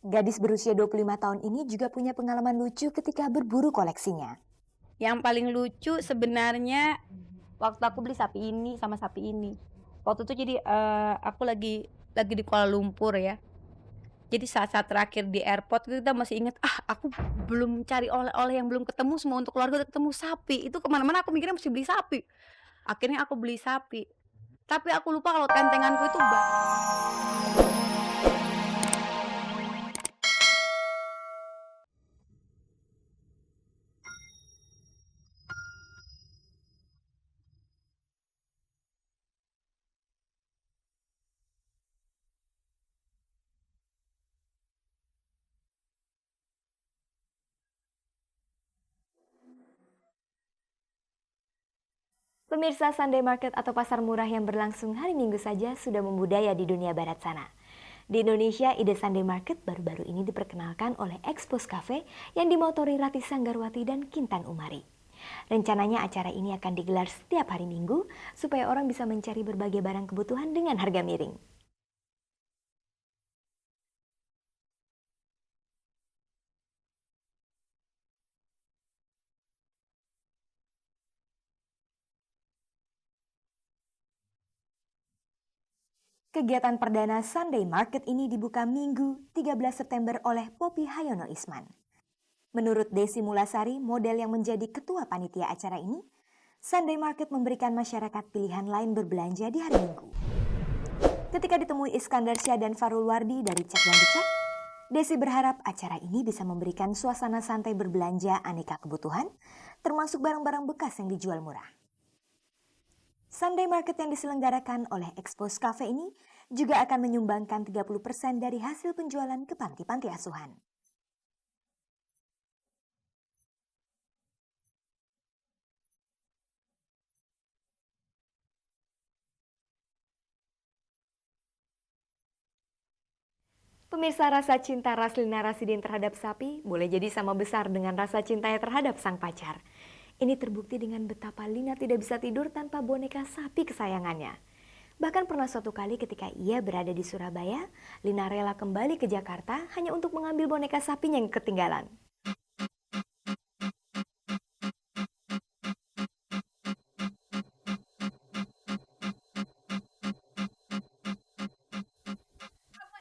Gadis berusia 25 tahun ini juga punya pengalaman lucu ketika berburu koleksinya. Yang paling lucu sebenarnya waktu aku beli sapi ini sama sapi ini. Waktu itu jadi aku lagi di Kuala Lumpur ya. Jadi saat-saat terakhir di airport itu kita masih ingat, aku belum cari oleh-oleh yang belum ketemu, semua untuk keluarga udah ketemu sapi. Itu kemana-mana aku mikirnya mesti beli sapi. Akhirnya aku beli sapi. Tapi aku lupa kalau tentenganku itu Pemirsa, Sunday Market atau pasar murah yang berlangsung hari Minggu saja sudah membudaya di dunia barat sana. Di Indonesia, ide Sunday Market baru-baru ini diperkenalkan oleh Expos Cafe yang dimotori Rati Sanggarwati dan Kintan Umari. Rencananya acara ini akan digelar setiap hari Minggu supaya orang bisa mencari berbagai barang kebutuhan dengan harga miring. Kegiatan perdana Sunday Market ini dibuka Minggu 13 September oleh Poppy Hayono Isman. Menurut Desi Mulasari, model yang menjadi ketua panitia acara ini, Sunday Market memberikan masyarakat pilihan lain berbelanja di hari Minggu. Ketika ditemui Iskandar Syah dan Farul Wardi dari Cek dan Dicek, Desi berharap acara ini bisa memberikan suasana santai berbelanja aneka kebutuhan, termasuk barang-barang bekas yang dijual murah. Sunday Market yang diselenggarakan oleh Expos Cafe ini juga akan menyumbangkan 30% dari hasil penjualan ke panti-panti asuhan. Pemirsa, rasa cinta Raslina Rasidin terhadap sapi boleh jadi sama besar dengan rasa cintanya terhadap sang pacar. Ini terbukti dengan betapa Lina tidak bisa tidur tanpa boneka sapi kesayangannya. Bahkan pernah suatu kali ketika ia berada di Surabaya, Lina rela kembali ke Jakarta hanya untuk mengambil boneka sapinya yang ketinggalan.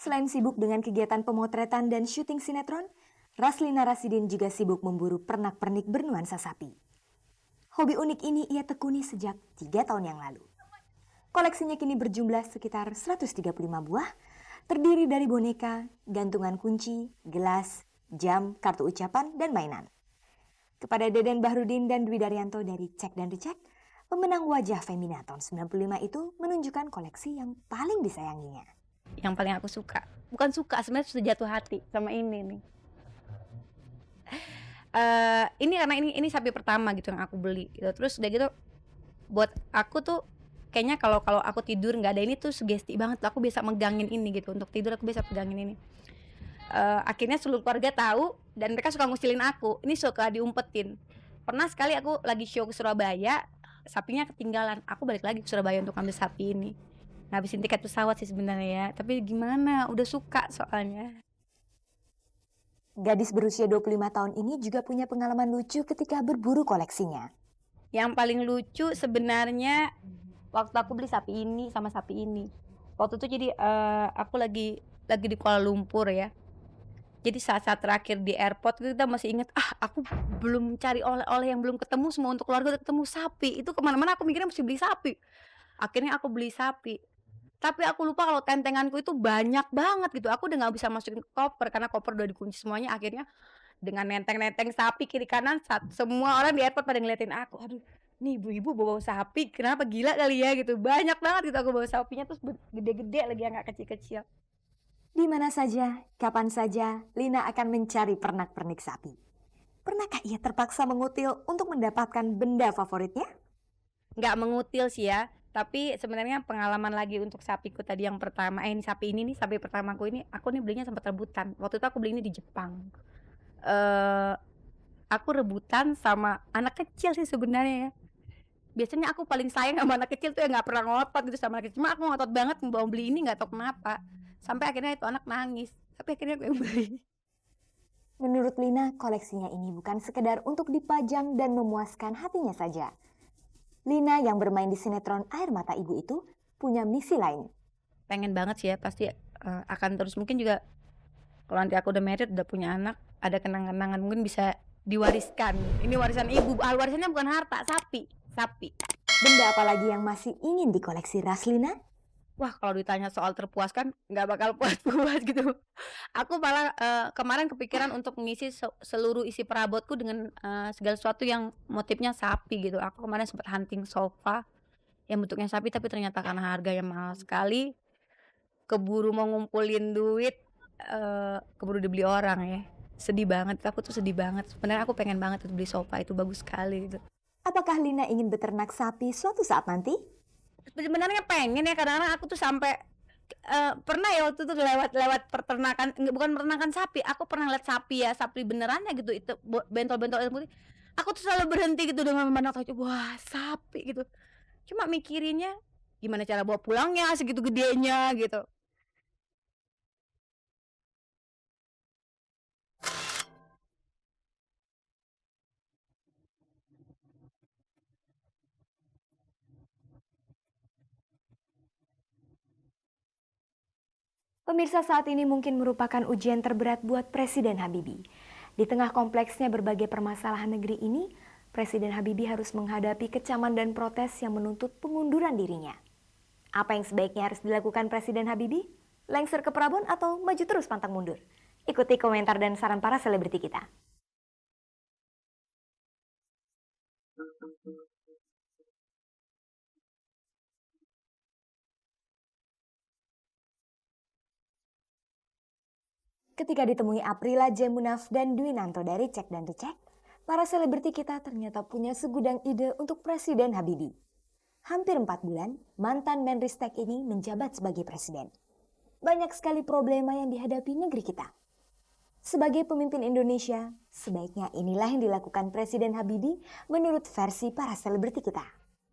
Selain sibuk dengan kegiatan pemotretan dan syuting sinetron, Raslina Rasidin juga sibuk memburu pernak-pernik bernuansa sapi. Hobi unik ini ia tekuni sejak 3 tahun yang lalu. Koleksinya kini berjumlah sekitar 135 buah, terdiri dari boneka, gantungan kunci, gelas, jam, kartu ucapan, dan mainan. Kepada Deden Bahrudin dan Dwi Daryanto dari Cek dan Dicek, pemenang Wajah Femina tahun 95 itu menunjukkan koleksi yang paling disayanginya. yang paling aku suka. Bukan suka, sebenarnya sudah jatuh hati sama ini nih. Ini karena ini sapi pertama gitu yang aku beli gitu. Terus udah gitu buat aku tuh kayaknya kalau aku tidur nggak ada ini tuh sugesti banget. Aku bisa megangin ini gitu, untuk tidur aku bisa pegangin ini. Akhirnya seluruh keluarga tahu dan mereka suka ngucilin aku. Ini suka diumpetin. Pernah sekali aku lagi show ke Surabaya, sapinya ketinggalan. Aku balik lagi ke Surabaya untuk ambil sapi ini. Ngabisin tiket pesawat sih sebenarnya ya. Tapi gimana? Udah suka soalnya. Gadis berusia 25 tahun ini juga punya pengalaman lucu ketika berburu koleksinya. Yang paling lucu sebenarnya waktu aku beli sapi ini sama sapi ini. Waktu itu jadi aku lagi di Kuala Lumpur ya. Jadi saat-saat terakhir di airport itu kita masih ingat, aku belum cari oleh-oleh yang belum ketemu, semua untuk keluarga udah ketemu sapi. Itu kemana-mana aku mikirnya mesti beli sapi. Akhirnya aku beli sapi. Tapi aku lupa kalau tentenganku itu banyak banget gitu. Aku udah nggak bisa masukin ke koper karena koper udah dikunci semuanya. Akhirnya dengan nenteng-nenteng sapi kiri kanan, semua orang di airport pada ngeliatin aku. Aduh, nih ibu-ibu bawa sapi, kenapa gila kali ya gitu. Banyak banget gitu aku bawa sapinya, terus gede-gede lagi, yang nggak kecil-kecil. Di mana saja, kapan saja, Lina akan mencari pernak-pernik sapi. Pernahkah ia terpaksa mengutil untuk mendapatkan benda favoritnya? Nggak mengutil sih ya, tapi sebenarnya pengalaman lagi untuk sapiku tadi yang pertama, ini sapi ini nih, sapi pertamaku ini, aku nih belinya sempat rebutan. Waktu itu aku beli ini di Jepang. Aku rebutan sama anak kecil sih sebenarnya ya. Biasanya aku paling sayang sama anak kecil tuh ya, nggak pernah ngotot gitu sama anak kecil. Cuma aku ngotot banget mau beli ini, nggak tahu kenapa. Sampai akhirnya itu anak nangis. Tapi akhirnya aku yang beli. Menurut Lina, koleksinya ini bukan sekedar untuk dipajang dan memuaskan hatinya saja. Lina yang bermain di sinetron Air Mata Ibu itu punya misi lain. Pengen banget sih ya, pasti akan terus, mungkin juga kalau nanti aku udah married, udah punya anak, ada kenang-kenangan mungkin bisa diwariskan. Ini warisan ibu, warisannya bukan harta, sapi. Benda apa lagi yang masih ingin dikoleksi Raslina? Wah, kalau ditanya soal terpuaskan, nggak bakal puas-puas gitu. Aku malah kemarin kepikiran untuk mengisi seluruh isi perabotku dengan segala sesuatu yang motifnya sapi gitu. Aku kemarin sempat hunting sofa yang bentuknya sapi, tapi ternyata karena harganya mahal sekali, keburu mau ngumpulin duit, keburu dibeli orang ya. Sedih banget, aku tuh sedih banget. Sebenarnya aku pengen banget beli sofa, itu bagus sekali gitu. Apakah Lina ingin beternak sapi suatu saat nanti? Sebenarnya pengen ya, kadang-kadang aku tuh sampai pernah ya waktu itu lewat peternakan, bukan peternakan sapi, aku pernah lihat sapi ya, sapi benerannya gitu, itu bentol-bentol itu putih. Aku tuh selalu berhenti gitu dengan memandang sapi, wah sapi gitu. Cuma mikirinnya gimana cara bawa pulangnya segitu gedenya gitu. Pemirsa, saat ini mungkin merupakan ujian terberat buat Presiden Habibie. Di tengah kompleksnya berbagai permasalahan negeri ini, Presiden Habibie harus menghadapi kecaman dan protes yang menuntut pengunduran dirinya. Apa yang sebaiknya harus dilakukan Presiden Habibie? Lengser ke Prabon atau maju terus pantang mundur? Ikuti komentar dan saran para selebriti kita. Ketika ditemui Aprila Jemunaf dan Dwinanto dari Cek dan Dicek, para selebriti kita ternyata punya segudang ide untuk Presiden Habibie. Hampir 4 bulan, mantan Menristek ini menjabat sebagai presiden. Banyak sekali problema yang dihadapi negeri kita. Sebagai pemimpin Indonesia, sebaiknya inilah yang dilakukan Presiden Habibie menurut versi para selebriti kita.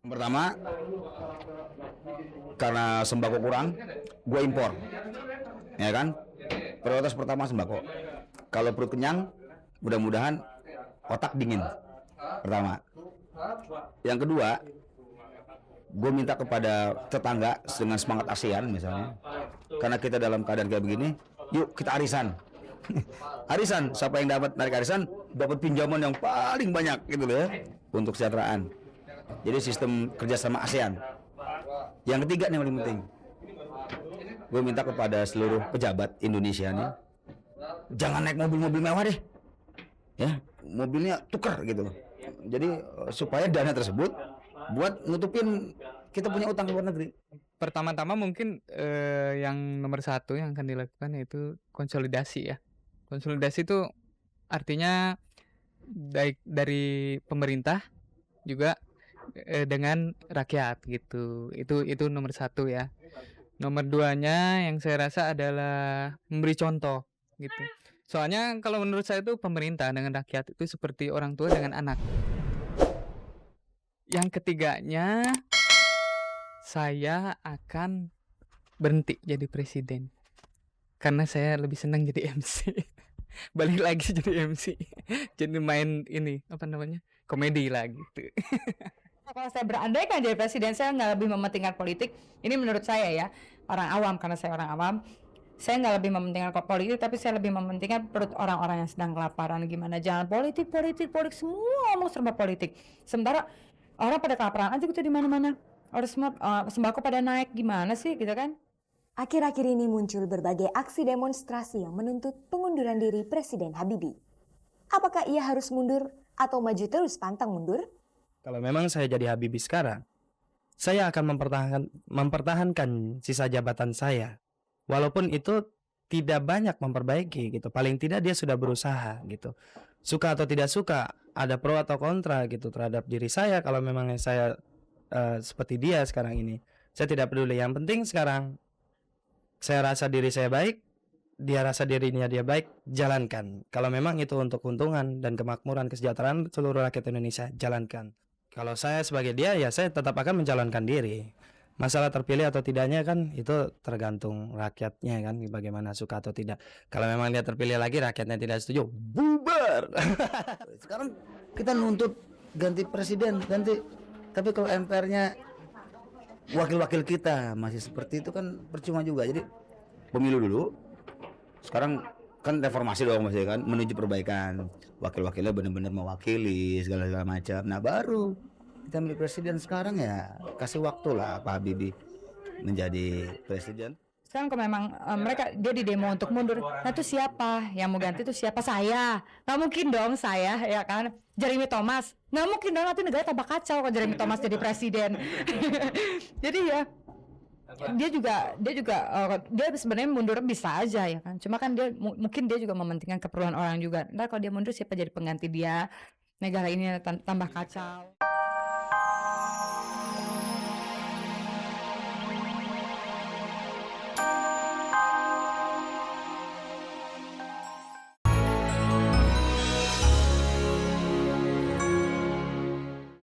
Pertama, karena sembako kurang, gue impor, ya kan? Prioritas pertama sembako. Kalau perut kenyang, mudah-mudahan otak dingin. Pertama. Yang kedua, gue minta kepada tetangga dengan semangat ASEAN misalnya, karena kita dalam keadaan kayak begini, yuk kita arisan. Arisan, siapa yang dapat narik arisan, dapat pinjaman yang paling banyak gitu loh ya, untuk kesejahteraan. Jadi sistem kerjasama ASEAN. Yang ketiga nih yang paling penting, gue minta kepada seluruh pejabat Indonesia nih, jangan naik mobil-mobil mewah deh, ya mobilnya tuker gitu. Jadi supaya dana tersebut buat nutupin kita punya utang ke luar negeri. Pertama-tama mungkin yang nomor satu yang akan dilakukan yaitu konsolidasi ya. Konsolidasi itu artinya baik dari pemerintah juga dengan rakyat gitu. Itu nomor satu ya. Nomor duanya yang saya rasa adalah memberi contoh gitu. Soalnya kalau menurut saya itu pemerintah dengan rakyat itu seperti orang tua dengan anak. Yang ketiganya, saya akan berhenti jadi presiden karena saya lebih senang jadi MC. Balik lagi jadi MC, jadi main ini apa namanya, komedi lagi gitu. Kalau saya berandai kan jadi presiden, saya nggak lebih mementingkan politik. Ini menurut saya ya, orang awam, karena saya orang awam, saya nggak lebih mementingkan politik, tapi saya lebih mementingkan perut orang-orang yang sedang kelaparan. Gimana, jangan politik, semua ngomong serba politik. Sementara orang pada kelaparan aja gitu di mana-mana. Orang semua sembako pada naik, gimana sih gitu kan? Akhir-akhir ini muncul berbagai aksi demonstrasi yang menuntut pengunduran diri Presiden Habibie. Apakah ia harus mundur atau maju terus pantang mundur? Kalau memang saya jadi Habibie sekarang, saya akan mempertahankan sisa jabatan saya. Walaupun itu tidak banyak memperbaiki gitu. Paling tidak dia sudah berusaha gitu. Suka atau tidak suka, ada pro atau kontra gitu terhadap diri saya kalau memang saya seperti dia sekarang ini. Saya tidak peduli. Yang penting sekarang saya rasa diri saya baik, dia rasa dirinya dia baik, jalankan. Kalau memang itu untuk keuntungan dan kemakmuran kesejahteraan seluruh rakyat Indonesia, jalankan. Kalau saya sebagai dia, ya saya tetap akan menjalankan diri. Masalah terpilih atau tidaknya kan itu tergantung rakyatnya kan, bagaimana suka atau tidak. Kalau memang dia terpilih lagi rakyatnya tidak setuju, bubar. Sekarang kita nuntut ganti presiden, ganti. Tapi kalau MPR-nya wakil-wakil kita masih seperti itu kan percuma juga. Jadi pemilu dulu. Sekarang kan reformasi dong masih kan, menuju perbaikan. Wakil-wakilnya benar-benar mewakili segala macam. Nah baru kita milih presiden. Sekarang ya kasih waktu lah Pak Habibie menjadi presiden. Sekarang kalau memang dia di demo untuk mundur, nah itu siapa yang mau ganti? Itu siapa? Saya. Nggak mungkin dong saya, ya kan? Jeremy Thomas. Nggak mungkin dong, nanti negara tambah kacau kalau Jeremy Thomas jadi presiden. Jadi ya dia sebenarnya mundur bisa aja ya kan. Cuma kan mungkin dia juga mementingkan keperluan orang juga. Ntar kalau dia mundur siapa jadi pengganti dia? Negara ini tambah kacau.